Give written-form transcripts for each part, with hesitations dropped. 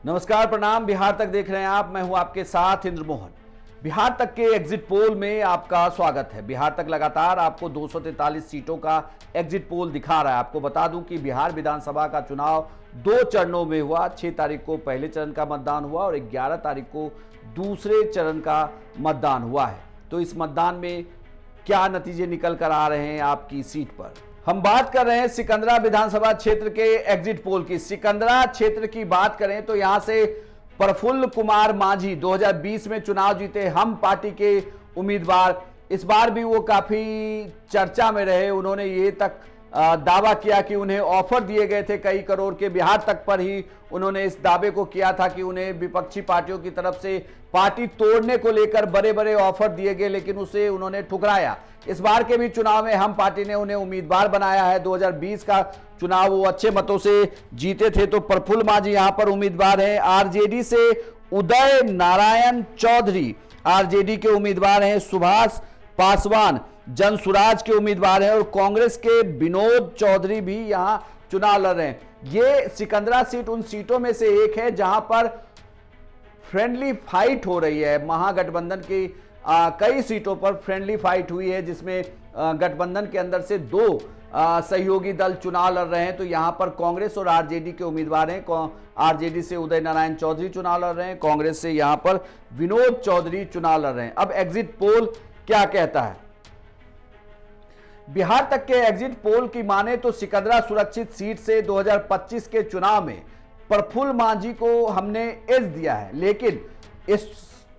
नमस्कार, प्रणाम। बिहार तक देख रहे हैं आप, मैं हूं आपके साथ इंद्र मोहन। बिहार तक के एग्जिट पोल में आपका स्वागत है। बिहार तक लगातार आपको 243 सीटों का एग्जिट पोल दिखा रहा है। आपको बता दूं कि बिहार विधानसभा का चुनाव 2 चरणों में हुआ। 6 तारीख को पहले चरण का मतदान हुआ और 11 तारीख को दूसरे चरण का मतदान हुआ है। तो इस मतदान में क्या नतीजे निकल कर आ रहे हैं आपकी सीट पर? हम बात कर रहे हैं सिकंदरा विधानसभा क्षेत्र के एग्जिट पोल की। सिकंदरा क्षेत्र की बात करें तो यहां से प्रफुल्ल कुमार माझी 2020 में चुनाव जीते, हम पार्टी के उम्मीदवार। इस बार भी वो काफी चर्चा में रहे। उन्होंने ये तक दावा किया कि उन्हें ऑफर दिए गए थे कई करोड़ के। बिहार तक पर ही उन्होंने इस दावे को किया था कि उन्हें विपक्षी पार्टियों की तरफ से पार्टी तोड़ने को लेकर बड़े बड़े ऑफर दिए गए, लेकिन उसे उन्होंने ठुकराया। इस बार के भी चुनाव में हम पार्टी ने उन्हें उम्मीदवार बनाया है। 2020 का चुनाव वो अच्छे मतों से जीते थे। तो प्रफुल्ल माझी यहां पर उम्मीदवार हैं। आरजेडी से उदय नारायण चौधरी आरजेडी के उम्मीदवार हैं। सुभाष पासवान जनसुराज के उम्मीदवार हैं और कांग्रेस के विनोद चौधरी भी यहां चुनाव लड़ रहे हैं। ये सिकंदरा सीट उन सीटों में से एक है जहां पर फ्रेंडली फाइट हो रही है। महागठबंधन की कई सीटों पर फ्रेंडली फाइट हुई है, जिसमें गठबंधन के अंदर से 2 सहयोगी दल चुनाव लड़ रहे हैं। तो यहां पर कांग्रेस और आरजेडी के उम्मीदवार हैं। आरजेडी से उदय नारायण चौधरी चुनाव लड़ रहे हैं, कांग्रेस से यहां पर विनोद चौधरी चुनाव लड़ रहे हैं। अब एग्जिट पोल क्या कहता है? बिहार तक के एग्जिट पोल की माने तो सिकंदरा सुरक्षित सीट से 2025 के चुनाव में प्रफुल्ल माझी को हमने एज दिया है, लेकिन इस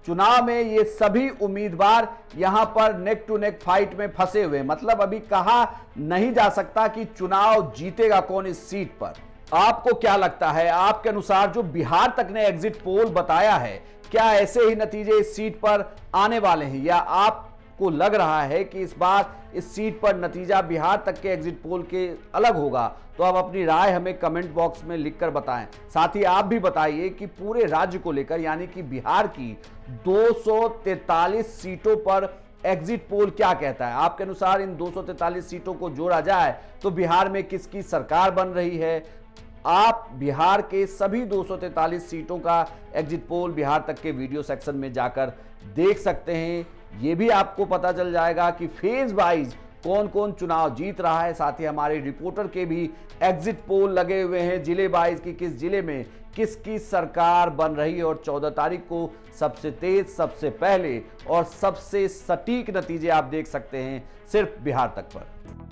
चुनाव में ये सभी उम्मीदवार यहां पर नेक टू नेक फाइट में फंसे हुए। मतलब अभी कहा नहीं जा सकता कि चुनाव जीतेगा कौन इस सीट पर। आपको क्या लगता है? आपके अनुसार जो बिहार तक ने एग्जिट पोल बताया है, क्या ऐसे ही नतीजे इस सीट पर आने वाले हैं, या आपको लग रहा है कि इस बार इस सीट पर नतीजा बिहार तक के एग्जिट पोल के अलग होगा? तो आप अपनी राय हमें कमेंट बॉक्स में लिखकर बताएं। साथ ही आप भी बताइए कि पूरे राज्य को लेकर, यानी कि बिहार की 243 सीटों पर एग्जिट पोल क्या कहता है। आपके अनुसार इन 243 सीटों को जोड़ा जाए तो बिहार में किसकी सरकार बन रही है? आप बिहार के सभी 243 सीटों का एग्जिट पोल बिहार तक के वीडियो सेक्शन में जाकर देख सकते हैं। यह भी आपको पता चल जाएगा कि फेज वाइज कौन कौन चुनाव जीत रहा है। साथ ही हमारे रिपोर्टर के भी एग्जिट पोल लगे हुए हैं जिले वाइज की किस जिले में किसकी सरकार बन रही है। और 14 तारीख को सबसे तेज, सबसे पहले और सबसे सटीक नतीजे आप देख सकते हैं सिर्फ बिहार तक पर।